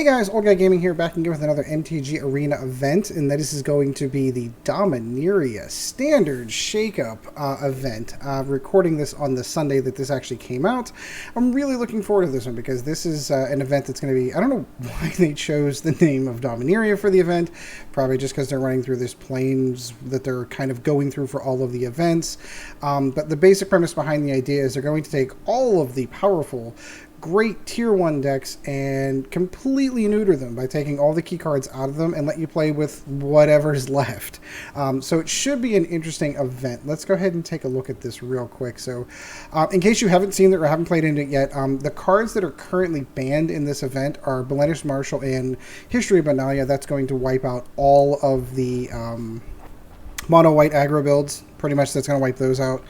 Hey guys, Old Guy Gaming here, back again with another MTG Arena event, and this is going to be the Dominaria Standard Shakeup event. Recording this on the Sunday that this actually came out. I'm really looking forward to this one because this is an event that's going to be, I don't know why they chose the name of Dominaria for the event, probably just because they're running through this planes that they're kind of going through for all of the events. But the basic premise behind the idea is they're going to take all of the powerful great tier 1 decks and completely neuter them by taking all the key cards out of them and let you play with whatever's left. So it should be an interesting event. Let's go ahead and take a look at this real quick. So in case you haven't seen it or haven't played in it yet, the cards that are currently banned in this event are Blennish Marshal and History of Benalia. That's going to wipe out all of the mono white aggro builds. Pretty much that's going to wipe those out.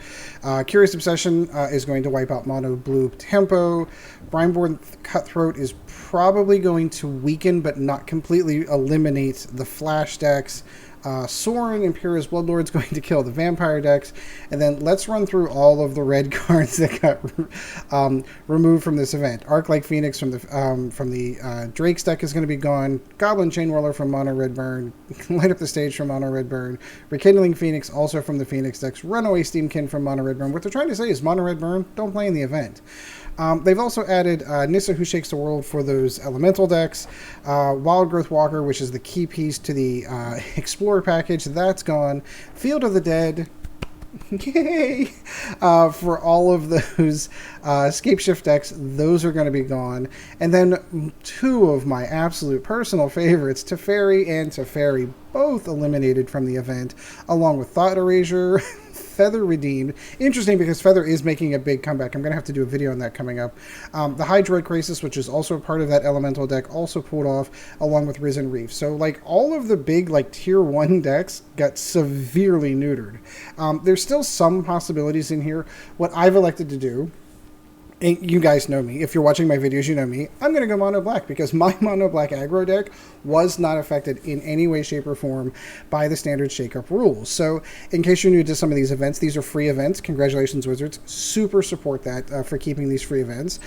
Curious Obsession is going to wipe out mono blue tempo. Brineborn Cutthroat is probably going to weaken but not completely eliminate the flash decks. Sorin, Imperious Bloodlord, is going to kill the vampire decks. And then let's run through all of the red cards that got removed from this event. Arc-like Phoenix from the Drake's deck is going to be gone. Goblin Chainwhirler from Mono Red Burn. Light Up the Stage from Mono Red Burn. Rekindling Phoenix also from the Phoenix decks. Runaway Steamkin from Mono Red Burn. What they're trying to say is Mono Red Burn, don't play in the event. They've also added Nissa, Who Shakes the World for those elemental decks. Wild Growth Walker, which is the key piece to the Explorer package, that's gone. Field of the Dead, yay! For all of those Escape Shift decks, those are going to be gone. And then two of my absolute personal favorites, Teferi and Teferi, both eliminated from the event, along with Thought Erasure, Feather redeemed. Interesting because Feather is making a big comeback. I'm going to have to do a video on that coming up. The Hydroid Crisis, which is also a part of that elemental deck, also pulled off along with Risen Reef. So like all of the big like tier 1 decks got severely neutered. There's still some possibilities in here. What I've elected to do, and you guys know me. If you're watching my videos, you know me. I'm going to go Mono Black because my Mono Black Aggro deck was not affected in any way, shape, or form by the standard shakeup rules. So in case you're new to some of these events, these are free events. Congratulations, Wizards. Super support that for keeping these free events.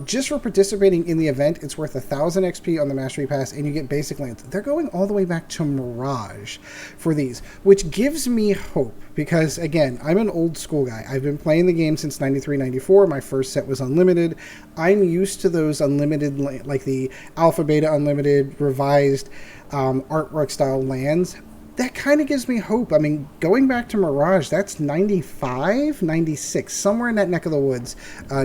Just for participating in the event, it's worth 1,000 XP on the Mastery Pass, and you get basic lands. They're going all the way back to Mirage for these, which gives me hope because, again, I'm an old school guy. I've been playing the game since 93, 94. My first set was unlimited. I'm used to those unlimited, like the alpha, beta, unlimited, revised artwork style lands. That kind of gives me hope. I mean, going back to Mirage, that's 95, 96, somewhere in that neck of the woods.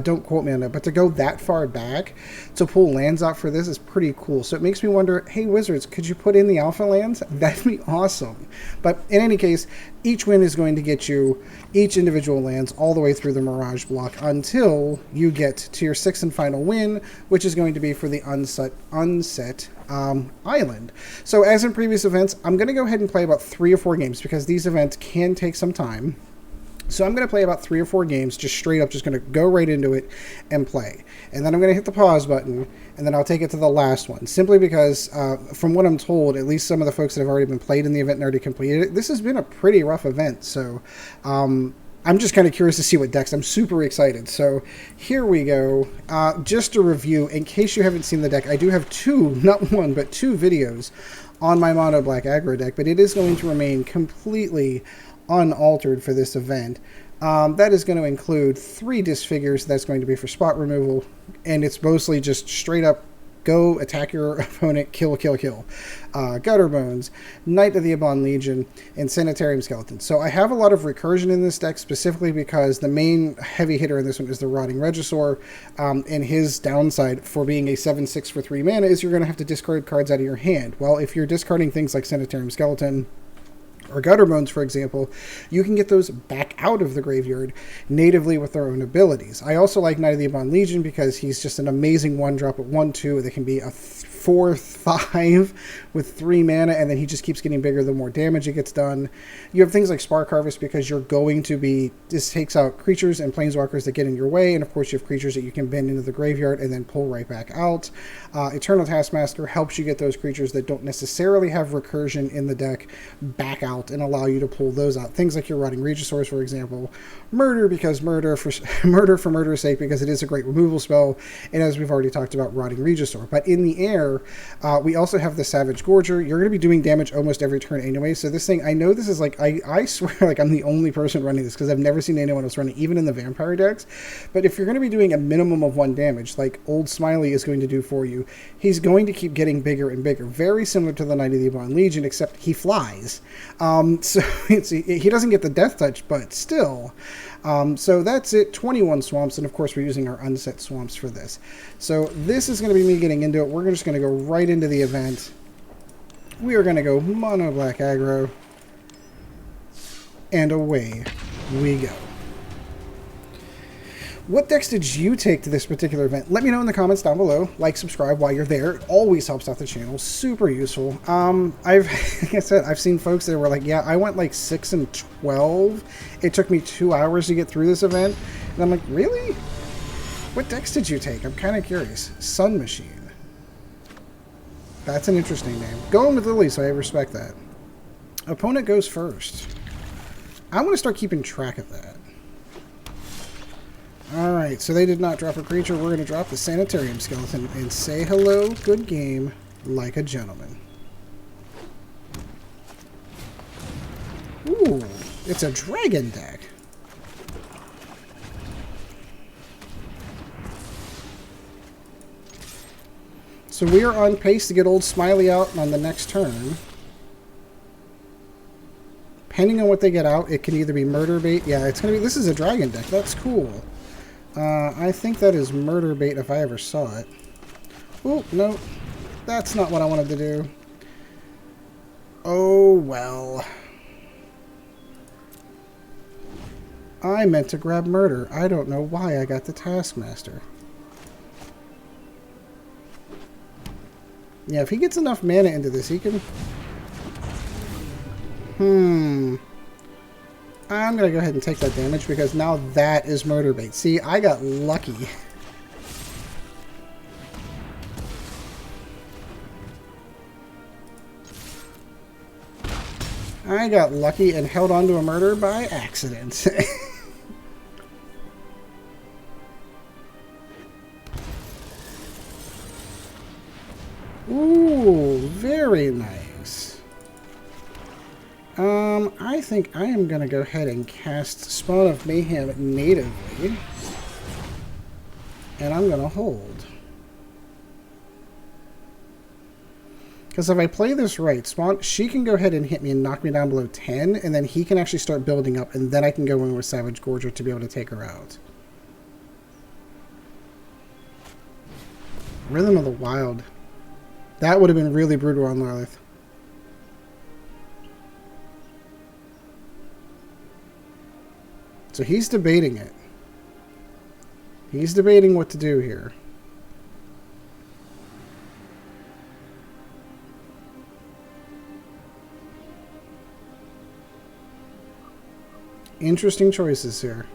Don't quote me on that, but to go that far back to pull lands out for this is pretty cool. So it makes me wonder, hey, Wizards, could you put in the alpha lands? That'd be awesome. But in any case, each win is going to get you each individual lands all the way through the Mirage block until you get to your 6th and final win, which is going to be for the unset island. So as in previous events, I'm going to go ahead and play about 3 or 4 games because these events can take some time. So I'm going to play about 3 or 4 games, just straight up, just going to go right into it and play. And then I'm going to hit the pause button, and then I'll take it to the last one. Simply because, from what I'm told, at least some of the folks that have already been played in the event and already completed it, this has been a pretty rough event. So I'm just kind of curious to see what decks. I'm super excited. So here we go. Just a review, in case you haven't seen the deck, I do have 2, not 1, but 2 videos on my Mono Black Aggro deck, but it is going to remain completely unaltered for this event. That is going to include 3 Disfigures. That's going to be for spot removal, and it's mostly just straight up go attack your opponent, kill, kill, kill. Gutterbones, Knight of the Ebon Legion, and Sanitarium Skeleton. So I have a lot of recursion in this deck, specifically because the main heavy hitter in this one is the Rotting Regisaur, and his downside for being a 7/6 for 3 mana is you're going to have to discard cards out of your hand. Well, if you're discarding things like Sanitarium Skeleton or Gutterbones, for example, you can get those back out of the graveyard natively with their own abilities. I also like Knight of the Ebon Legion because he's just an amazing 1-drop at 1/2 that can be a 4/5 with 3 mana, and then he just keeps getting bigger the more damage it gets done. You have things like Spark Harvest because you're going to be, this takes out creatures and planeswalkers that get in your way, and of course you have creatures that you can bend into the graveyard and then pull right back out. Eternal Taskmaster helps you get those creatures that don't necessarily have recursion in the deck back out and allow you to pull those out. Things like your Rotting Regisaurs, for example. Murder because murder for murder's sake because it is a great removal spell, and as we've already talked about, Rotting Regisaur. But in the air, there. We also have the Savage Gorger. You're going to be doing damage almost every turn anyway. So this thing, I know this is like, I swear like I'm the only person running this because I've never seen anyone else running, even in the vampire decks. But if you're going to be doing a minimum of 1 damage, like Old Smiley is going to do for you, he's going to keep getting bigger and bigger. Very similar to the Knight of the Ebon Legion, except he flies. So he doesn't get the death touch, but still. So that's it, 21 swamps, and of course we're using our unset swamps for this. So this is going to be me getting into it. We're just going to go right into the event. We are going to go Mono Black Aggro, and away we go. What decks did you take to this particular event? Let me know in the comments down below. Like, subscribe while you're there. It always helps out the channel. Super useful. Like I said, I've seen folks that were like, yeah, I went like 6 and 12. It took me 2 hours to get through this event. And I'm like, really? What decks did you take? I'm kind of curious. Sun Machine. That's an interesting name. Going with Lily, so I respect that. Opponent goes first. I'm going to start keeping track of that. Alright, so they did not drop a creature. We're going to drop the Sanitarium Skeleton and say hello, good game, like a gentleman. Ooh, it's a dragon deck. So we are on pace to get Old Smiley out on the next turn. Depending on what they get out, it can either be Murder Bait. Yeah, it's going to be... This is a dragon deck. That's cool. I think that is Murder Bait if I ever saw it. Oh, no. That's not what I wanted to do. Oh, well. I meant to grab Murder. I don't know why I got the Taskmaster. Yeah, if he gets enough mana into this, he can... I'm going to go ahead and take that damage because now that is Murder Bait. See, I got lucky. I got lucky and held on to a murder by accident. Ooh, very nice. I think I am going to go ahead and cast Spawn of Mayhem natively. And I'm going to hold. Because if I play this right, Spawn, she can go ahead and hit me and knock me down below 10, and then he can actually start building up, and then I can go in with Savage Gorger to be able to take her out. Rhythm of the Wild. That would have been really brutal on Lilith. So he's debating it. He's debating what to do here. Interesting choices here.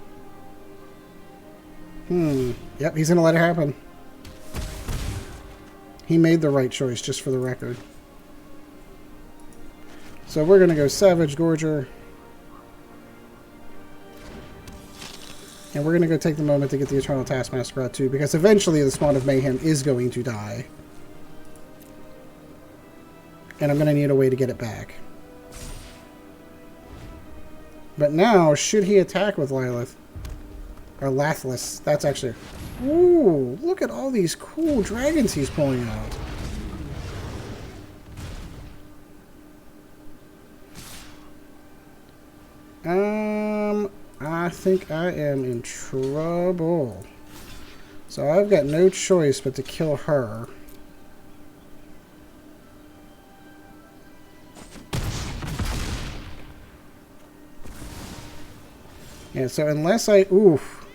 Yep, he's going to let it happen. He made the right choice, just for the record. So we're going to go Savage Gorger. And we're going to go take the moment to get the Eternal Taskmaster out too, because eventually the Spawn of Mayhem is going to die. And I'm going to need a way to get it back. But now, should he attack with Lilith? Or Lathless, that's actually... Ooh, look at all these cool dragons he's pulling out. I think I am in trouble. So I've got no choice but to kill her. Yeah, so unless I... Oof.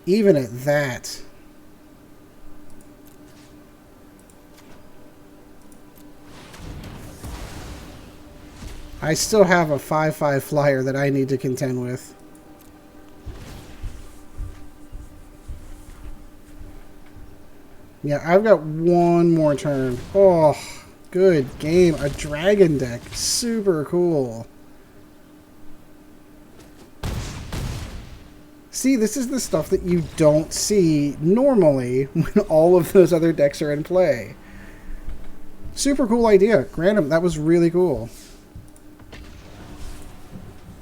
Even at that... I still have a 5/5 flyer that I need to contend with. Yeah, I've got one more turn. Oh, good game. A dragon deck. Super cool. See, this is the stuff that you don't see normally when all of those other decks are in play. Super cool idea. Random. That was really cool.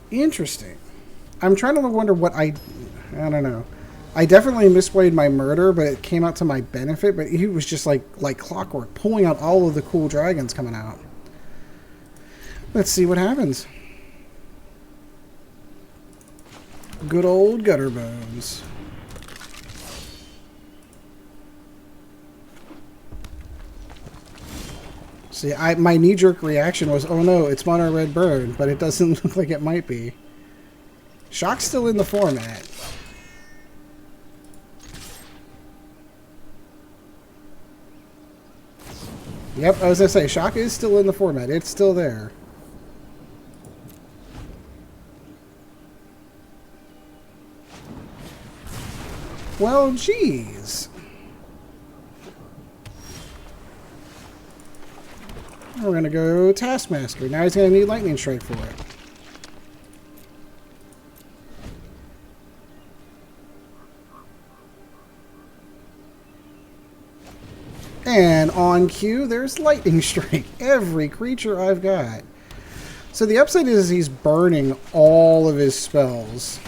Interesting. I'm trying to wonder what I don't know. I definitely misplayed my murder, but it came out to my benefit. But he was just like clockwork, pulling out all of the cool dragons coming out. Let's see what happens. Good old Gutterbones. See, my knee-jerk reaction was, oh no, it's Mono Red Burn, but it doesn't look like it might be. Shock's still in the format. Yep, I was going to say, Shock is still in the format. It's still there. Well, geez. We're going to go Taskmaster. Now he's going to need Lightning Strike for it. And on cue, there's Lightning Strike. Every creature I've got. So the upside is he's burning all of his spells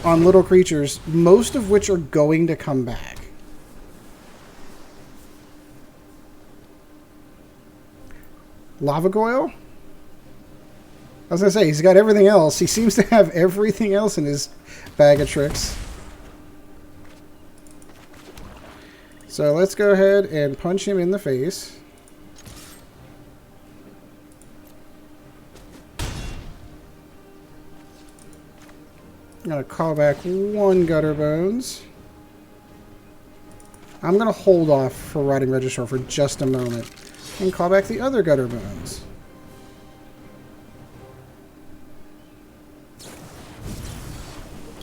on little creatures, most of which are going to come back. Lava Goyle? I was going to say, he's got everything else. He seems to have everything else in his bag of tricks. So let's go ahead and punch him in the face. I'm going to call back one Gutterbones. I'm going to hold off for Rotting Regisaur for just a moment and call back the other Gutterbones.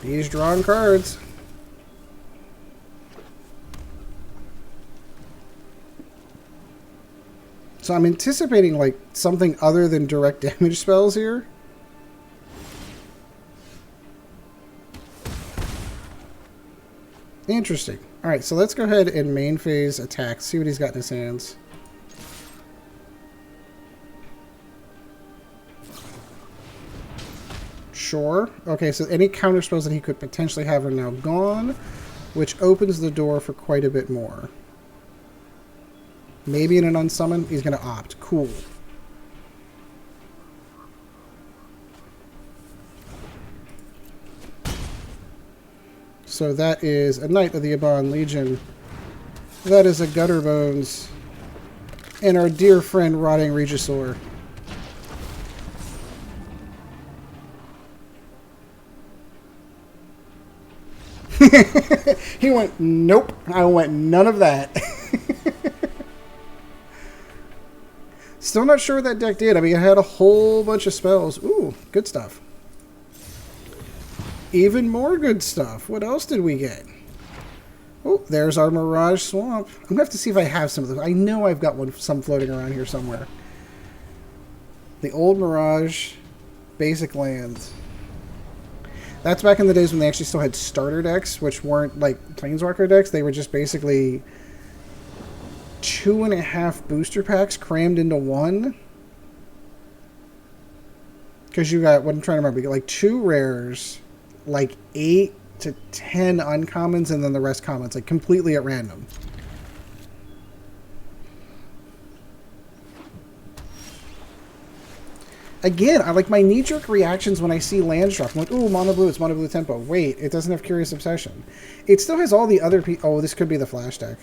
He's drawing cards. So I'm anticipating like something other than direct damage spells here. Interesting. Alright, so let's go ahead and main phase attack. See what he's got in his hands. Sure. Okay, so any counter spells that he could potentially have are now gone, which opens the door for quite a bit more. Maybe in an unsummon, he's going to opt. Cool. So that is a Knight of the Ebon Legion. That is a Gutterbones. And our dear friend Rotting Regisaur. He went, nope, I went none of that. Still not sure what that deck did. I mean, it had a whole bunch of spells. Ooh, good stuff. Even more good stuff. What else did we get? Oh, there's our Mirage Swamp. I'm going to have to see if I have some of those. I know I've got some floating around here somewhere. The old Mirage basic lands. That's back in the days when they actually still had starter decks, which weren't like Planeswalker decks. They were just basically 2.5 booster packs crammed into one. Because you got, what I'm trying to remember, you got like 2 rares, like 8 to 10 uncommons, and then the rest commons, like completely at random. Again, I like my knee-jerk reactions when I see lands drop. I'm like, ooh, mono blue, it's mono blue tempo. Wait, it doesn't have Curious Obsession. It still has all the other oh, this could be the flash deck.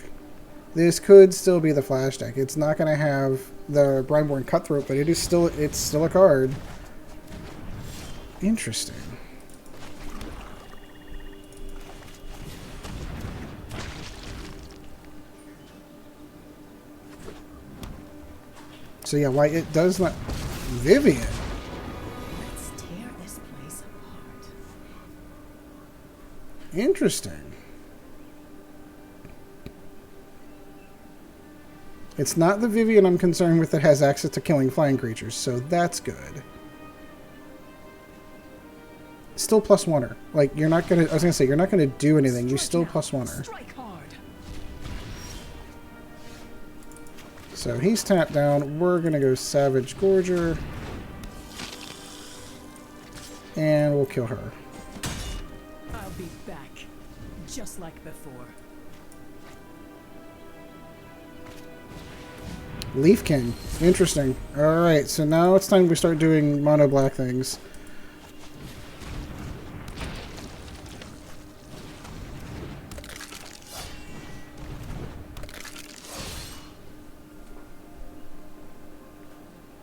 This could still be the flash deck. It's not going to have the Brineborn Cutthroat, but it's still a card. Interesting. So yeah, why it does not... Vivian. Let's tear this place apart. Interesting. It's not the Vivian I'm concerned with that has access to killing flying creatures, so that's good. still +1 her. Like, you're not gonna, I was gonna say, you're not gonna do anything. You still +1 her. Strike hard. So he's tapped down. We're gonna go Savage Gorger. And we'll kill her. I'll be back, just like before. Leafkin. Interesting. Alright, so now it's time we start doing mono black things.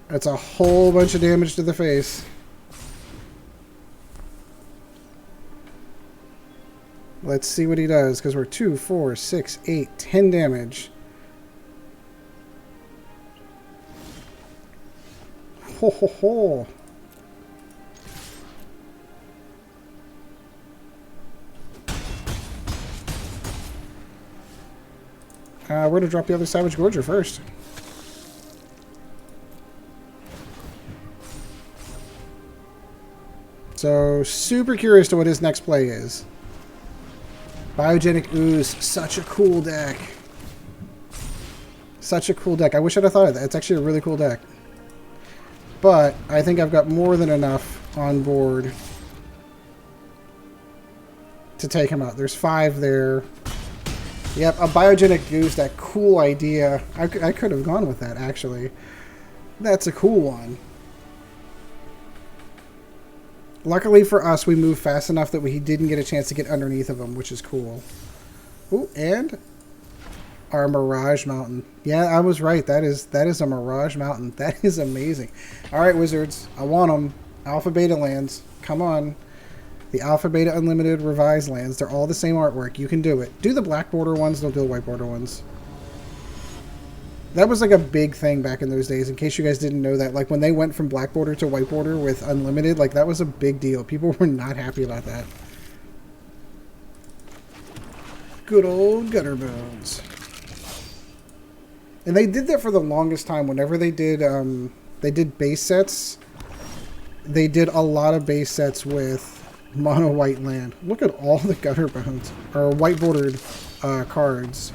That's a whole bunch of damage to the face. Let's see what he does, because we're 2, 4, 6, 8, 10 damage. Ho ho ho! We're going to drop the other Savage Gorger first. So, super curious to what his next play is. Biogenic Ooze, such a cool deck. Such a cool deck. I wish I'd have thought of that. It's actually a really cool deck. But I think I've got more than enough on board to take him out. There's 5 there. Yep, a Biogenic Goose, that cool idea. I could have gone with that, actually. That's a cool one. Luckily for us, we moved fast enough that he didn't get a chance to get underneath of him, which is cool. Ooh, and our Mirage Mountain. Yeah, I was right. That is a Mirage Mountain. That is amazing. All right, Wizards. I want them. Alpha Beta lands. Come on. The Alpha Beta Unlimited Revised lands. They're all the same artwork. You can do it. Do the black border ones. Don't do the white border ones. That was like a big thing back in those days, in case you guys didn't know that. Like, when they went from black border to white border with Unlimited, like, that was a big deal. People were not happy about that. Good old Gutterbones. And they did that for the longest time. Whenever they did base sets, they did a lot of base sets with mono white land. Look at all the Gutterbones, or white bordered cards.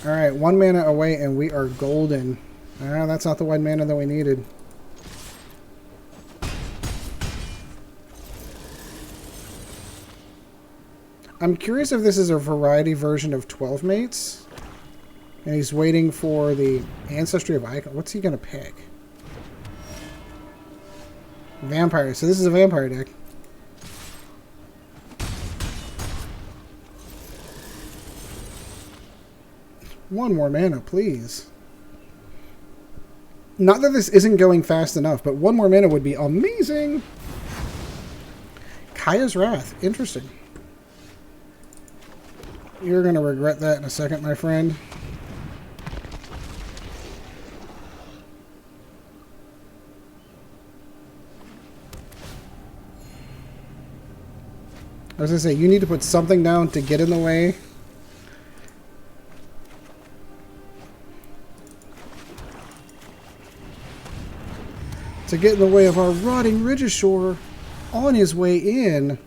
Alright, 1 mana away and we are golden. Ah, that's not the 1 mana that we needed. I'm curious if this is a variety version of 12 Mates. And he's waiting for the Ancestry of Icon. What's he going to pick? Vampire. So this is a vampire deck. One more mana, please. Not that this isn't going fast enough, but 1 more mana would be amazing. Kaya's Wrath. Interesting. You're going to regret that in a second, my friend. I was going to say, you need to put something down to get in the way. To get in the way of our Rotting Regisaur on his way in.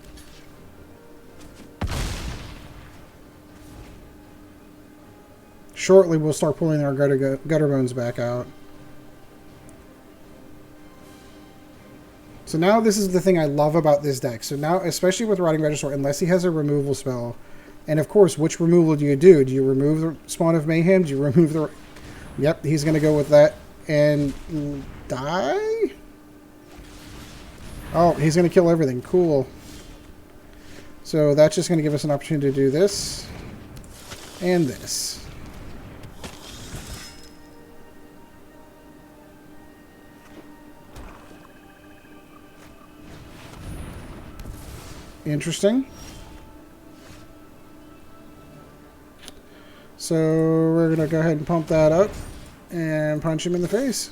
Shortly, we'll start pulling our Gutterbones back out. So now this is the thing I love about this deck. So now, especially with Rotting Regisaur, unless he has a removal spell, and of course, which removal do you do? Do you remove the Spawn of Mayhem? Do you remove the... Yep, he's going to go with that. And die? Oh, he's going to kill everything. Cool. So that's just going to give us an opportunity to do this. And this. Interesting. So we're going to go ahead and pump that up and punch him in the face.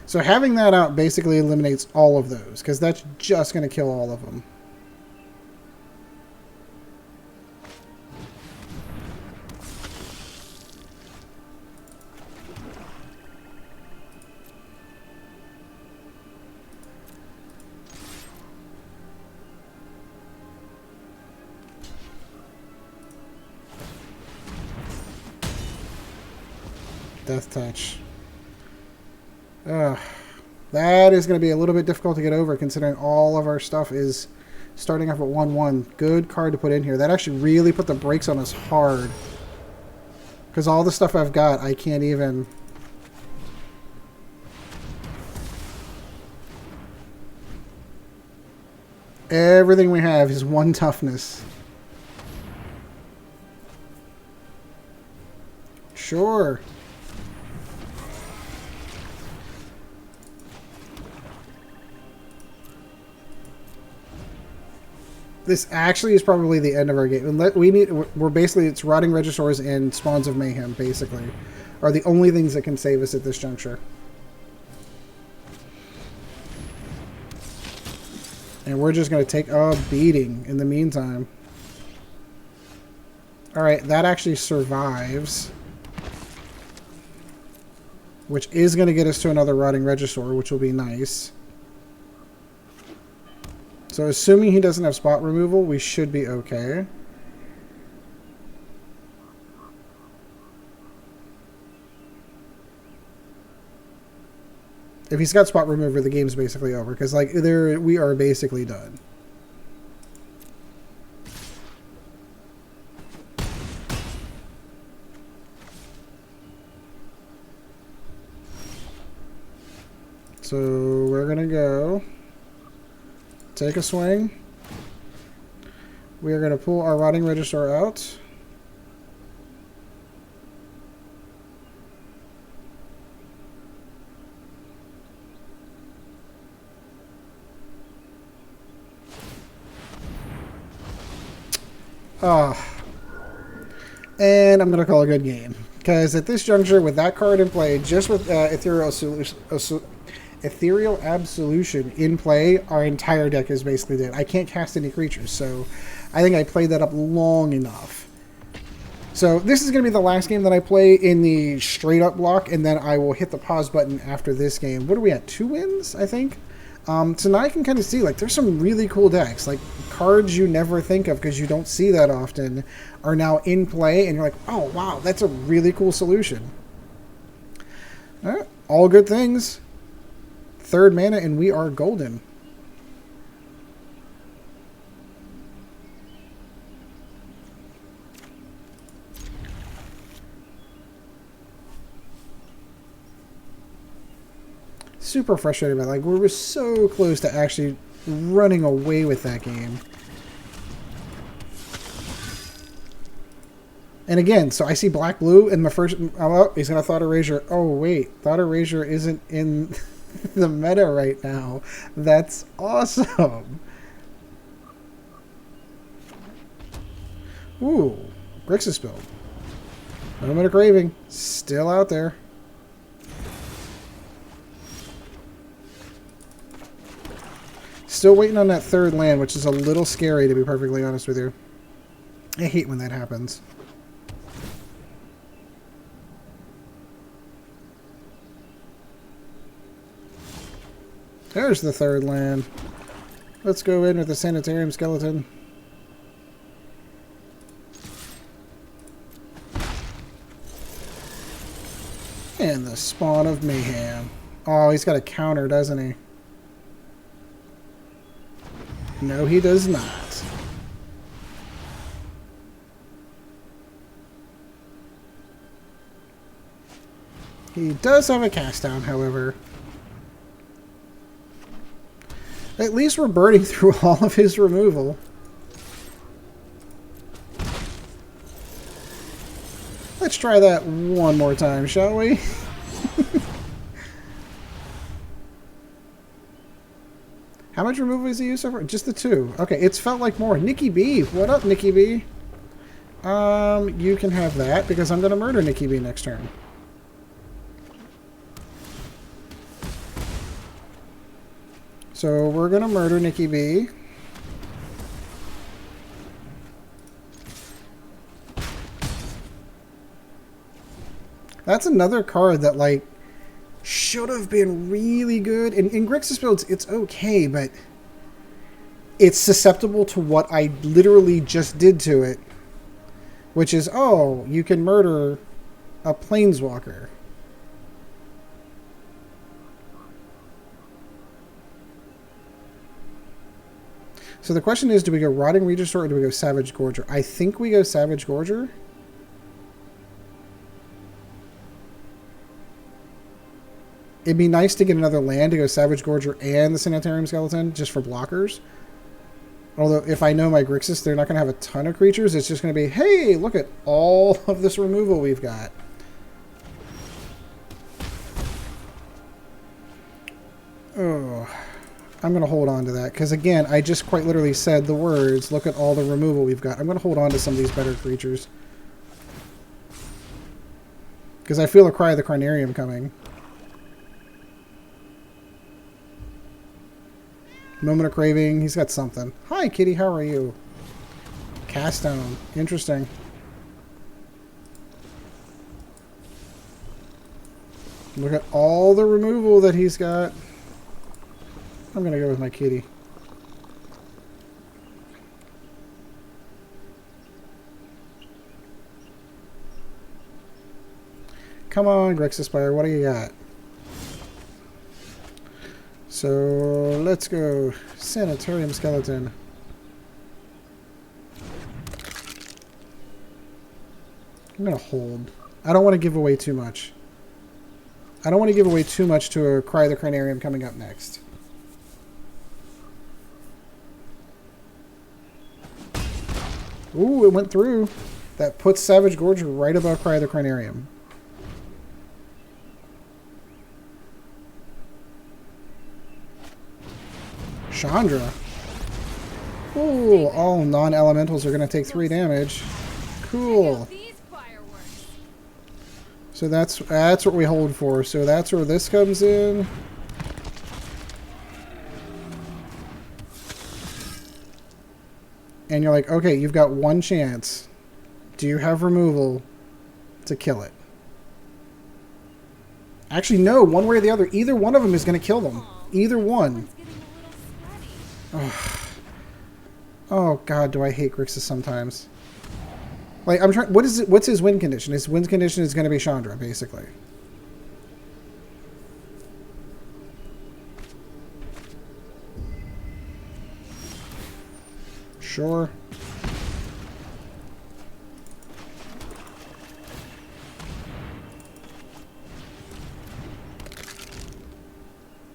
So having that out basically eliminates all of those, because that's just going to kill all of them. Death Touch. Ugh. That is going to be a little bit difficult to get over considering all of our stuff is starting off at 1-1. Good card to put in here. That actually really put the brakes on us hard. Because all the stuff I've got, I can't even... Everything we have is 1 toughness. Sure. This actually is probably the end of our game. We're basically, it's Rotting Regisaurs and Spawns of Mayhem, basically, are the only things that can save us at this juncture. And we're just going to take a beating in the meantime. Alright, that actually survives. Which is going to get us to another Rotting Regisaur, which will be nice. So assuming he doesn't have spot removal, we should be okay. If he's got spot remover, the game's basically over. Because, like, we are basically done. So, we're going to go... Take a swing. We are going to pull our Rotting Regisaur out. And I'm going to call a good game. Because at this juncture, with that card in play, just with Ethereal Absolution in play, our entire deck is basically dead. I can't cast any creatures, so I think I played that up long enough. So this is going to be the last game that I play in the straight-up block, and then I will hit the pause button after this game. What are we at? 2 wins, I think? So now I can kind of see, like, there's some really cool decks. Like, cards you never think of because you don't see that often are now in play, and you're like, oh, wow, that's a really cool solution. All good things. 3rd mana, and we are golden. Super frustrated about, like, we were so close to actually running away with that game. And again, so I see black-blue in the first... Oh, he's going to Thought Erasure. Oh, wait. Thought Erasure isn't in the meta right now. That's awesome. Ooh. Grixis build. Moment of Craving. Still out there. Still waiting on that 3rd land, which is a little scary, to be perfectly honest with you. I hate when that happens. There's the 3rd land. Let's go in with the Sanitarium Skeleton. And the Spawn of Mayhem. Oh, he's got a counter, doesn't he? No, he does not. He does have a cast down, however. At least we're burning through all of his removal. Let's try that one more time, shall we? How much removal has he used so far? Just the 2. Okay, it's felt like more. Nikki B. What up, Nikki B? You can have that, because I'm going to murder Nikki B next turn. So we're going to murder Nikki B. That's another card that, like, should have been really good. In Grixis builds, it's okay, but it's susceptible to what I literally just did to it. Which is, oh, you can murder a Planeswalker. So the question is, do we go Rotting Regisaur or do we go Savage Gorger? I think we go Savage Gorger. It'd be nice to get another land to go Savage Gorger and the Sanitarium Skeleton, just for blockers. Although, if I know my Grixis, they're not going to have a ton of creatures. It's just going to be, hey, look at all of this removal we've got. Oh, I'm going to hold on to that. Because, again, I just quite literally said the words, look at all the removal we've got. I'm going to hold on to some of these better creatures. Because I feel a Cry of the Carnarium coming. Moment of Craving. He's got something. Hi, kitty. How are you? Cast Stone. Interesting. Look at all the removal that he's got. I'm going to go with my kitty. Come on, Grixis Spire. What do you got? So, let's go Sanitarium Skeleton. I'm going to hold. I don't want to give away too much. I don't want to give away too much to a Cry of the Carnarium coming up next. Ooh, it went through. That puts Savage Gorger right above Cry of the Carnarium. Chandra. Ooh, all non-elementals are going to take 3 damage. Cool. So that's what we hold for. So that's where this comes in. And you're like, okay, you've got 1 chance. Do you have removal to kill it? Actually, no. One way or the other. Either one of them is going to kill them. Either one. Oh God, do I hate Grixis sometimes? Like, I'm trying. What is it? What's his win condition? His win condition is going to be Chandra, basically. Sure.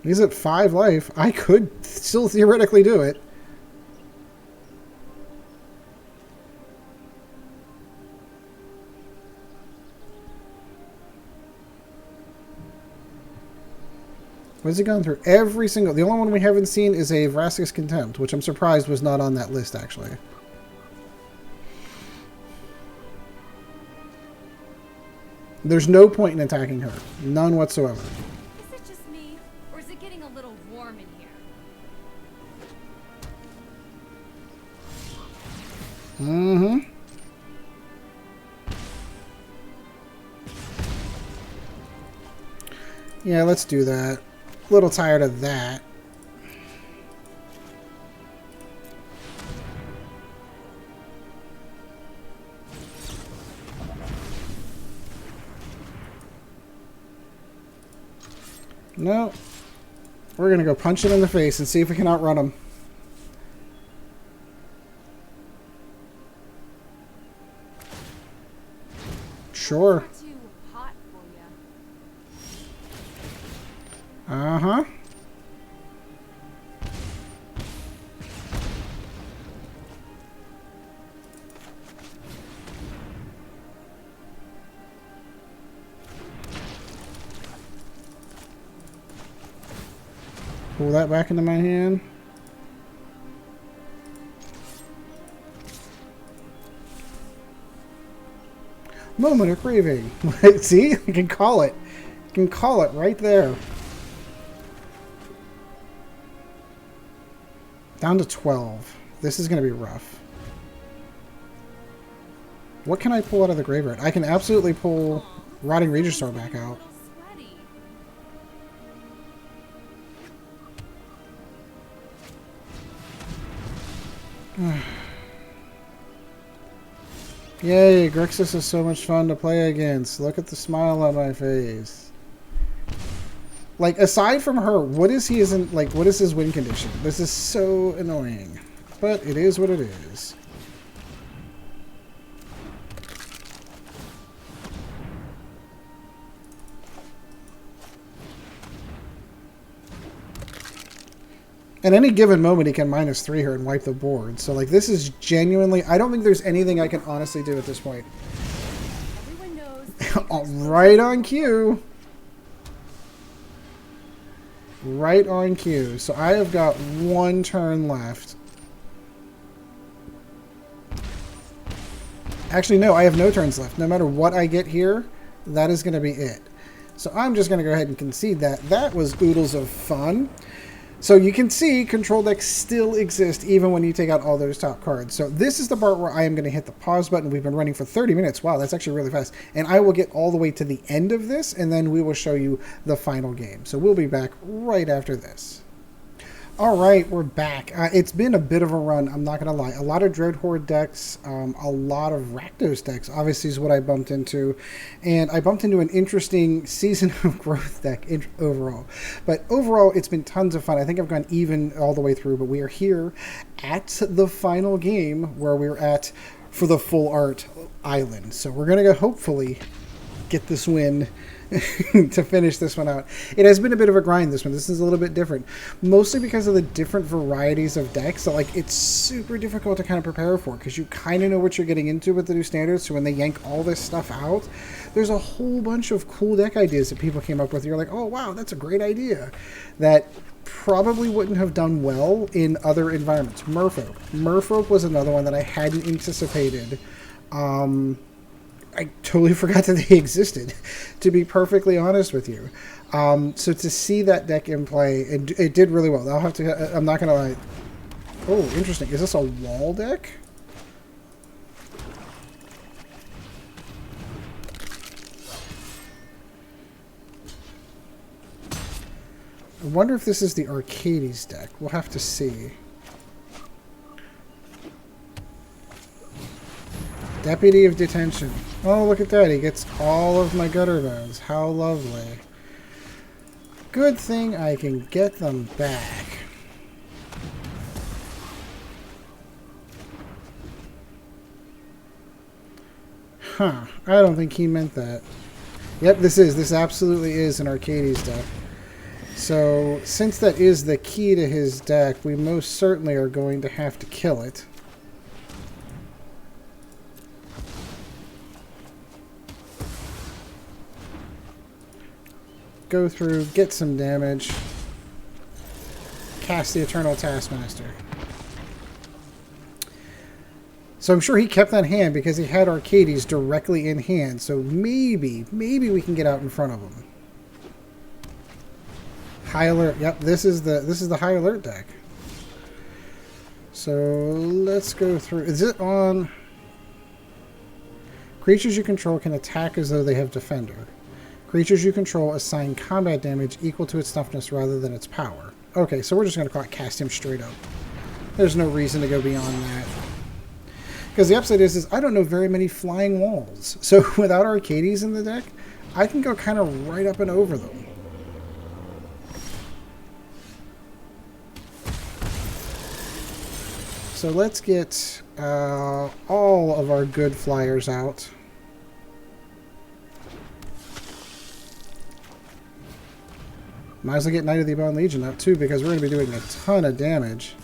He's at 5 life. I could still theoretically do it. What has he gone through? Every single... The only one we haven't seen is a Vraska's Contempt, which I'm surprised was not on that list, actually. There's no point in attacking her. None whatsoever. Is it just me, or is it getting a little warm in here? Mm-hmm. Yeah, let's do that. A little tired of that. No. We're going to go punch him in the face and see if we can outrun him. Sure. Uh-huh. Pull that back into my hand. Moment of Craving. See? You can call it. You can call it right there. Down to 12. This is going to be rough. What can I pull out of the graveyard? I can absolutely pull Rotting Regisaur back out. Yay, Grixis is so much fun to play against. Look at the smile on my face. Like, aside from her, what is he isn't like what is his win condition? This is so annoying. but it is what it is. At any given moment, he can -3 here and wipe the board. So, like, this is genuinely... I don't think there's anything I can honestly do at this point. Everyone knows. Right on cue. Right on cue. So I have got 1 turn left. Actually, no, I have no turns left. No matter what I get here, that is going to be it. So I'm just going to go ahead and concede that. That was oodles of fun. So you can see control decks still exist even when you take out all those top cards. So this is the part where I am going to hit the pause button. We've been running for 30 minutes. Wow, that's actually really fast. And I will get all the way to the end of this, and then we will show you the final game. So we'll be back right after this. All right, we're back. It's been a bit of a run, I'm not going to lie. A lot of Dreadhorde decks, a lot of Rakdos decks, obviously, is what I bumped into. And I bumped into an interesting Season of Growth deck overall. But overall, it's been tons of fun. I think I've gone even all the way through, but we are here at the final game where we're at for the Full Art Island. So we're going to go, hopefully, get this win to finish this one out. It has been a bit of a grind, this one. This is a little bit different. Mostly because of the different varieties of decks. So, like, it's super difficult to kind of prepare for because you kind of know what you're getting into with the new standards. So when they yank all this stuff out, there's a whole bunch of cool deck ideas that people came up with. You're like, oh, wow, that's a great idea. That probably wouldn't have done well in other environments. Merfolk. Merfolk was another one that I hadn't anticipated. I totally forgot that they existed, to be perfectly honest with you. So to see that deck in play, it did really well. I'll have to. I'm not gonna lie. Oh, interesting. Is this a wall deck? I wonder if this is the Arcades deck. We'll have to see. Deputy of Detention. Oh, look at that. He gets all of my Gutterbones. How lovely. Good thing I can get them back. Huh. I don't think he meant that. Yep, this absolutely is an Arcades deck. So, since that is the key to his deck, we most certainly are going to have to kill it. Go through, get some damage, cast the Eternal Taskmaster. So I'm sure he kept that hand because he had Arcades directly in hand. So maybe we can get out in front of him. High alert. Yep, this is the high alert deck. So let's go through. Is it on? Creatures you control can attack as though they have Defender. Creatures you control assign combat damage equal to its toughness rather than its power. Okay, so we're just going to cast him straight up. There's no reason to go beyond that. Because the upside is I don't know very many flying walls. So without Arcades in the deck, I can go kind of right up and over them. So let's get all of our good flyers out. Might as well get Knight of the Ebon Legion out too, because we're going to be doing a ton of damage.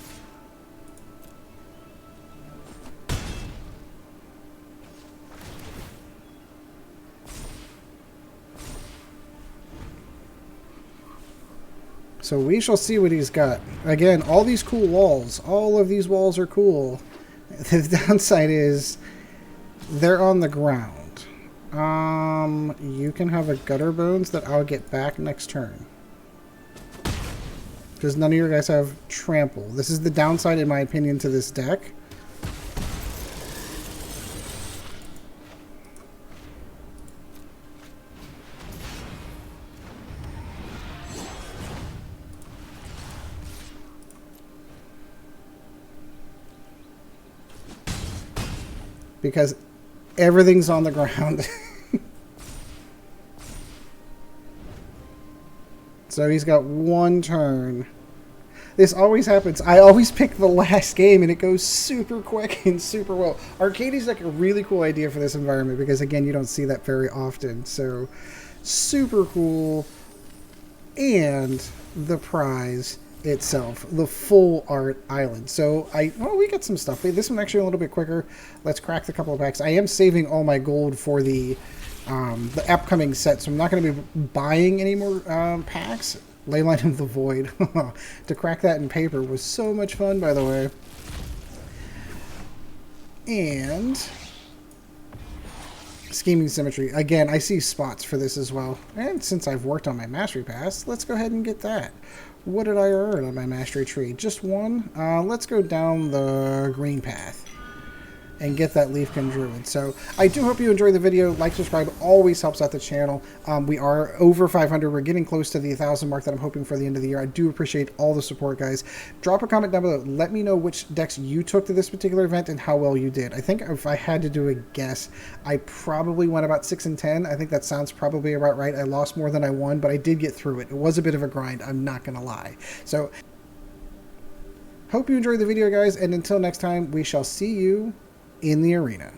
So we shall see what he's got. Again, all these cool walls. All of these walls are cool. The downside is they're on the ground. You can have a Gutterbones that I'll get back next turn. Because none of your guys have Trample. This is the downside, in my opinion, to this deck. Because everything's on the ground. So he's got one turn. This always happens. I always pick the last game, and it goes super quick and super well. Arcadie's like a really cool idea for this environment because, again, you don't see that very often. So, super cool. And the prize itself, the full art island. So we got some stuff. This one actually a little bit quicker. Let's crack a couple of packs. I am saving all my gold for the upcoming set, so I'm not going to be buying any more packs. Leyline of the Void. To crack that in paper was so much fun, by the way. And Scheming Symmetry. Again, I see spots for this as well. And since I've worked on my Mastery Pass, let's go ahead and get that. What did I earn on my Mastery Tree? Just one? Let's go down the green path and get that Leafkin Druid. So I do hope you enjoyed the video. Like, subscribe, always helps out the channel. We are over 500. We're getting close to the 1,000 mark that I'm hoping for the end of the year. I do appreciate all the support, guys. Drop a comment down below. Let me know which decks you took to this particular event and how well you did. I think if I had to do a guess, I probably went about 6 and 10. I think that sounds probably about right. I lost more than I won, but I did get through it. It was a bit of a grind, I'm not going to lie. So hope you enjoyed the video, guys, and until next time, we shall see you in the arena.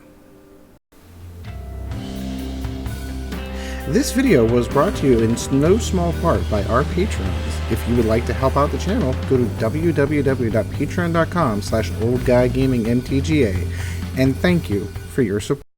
This video was brought to you in no small part by our patrons. If you would like to help out the channel, go to www.patreon.com/oldguygamingmtga, and thank you for your support.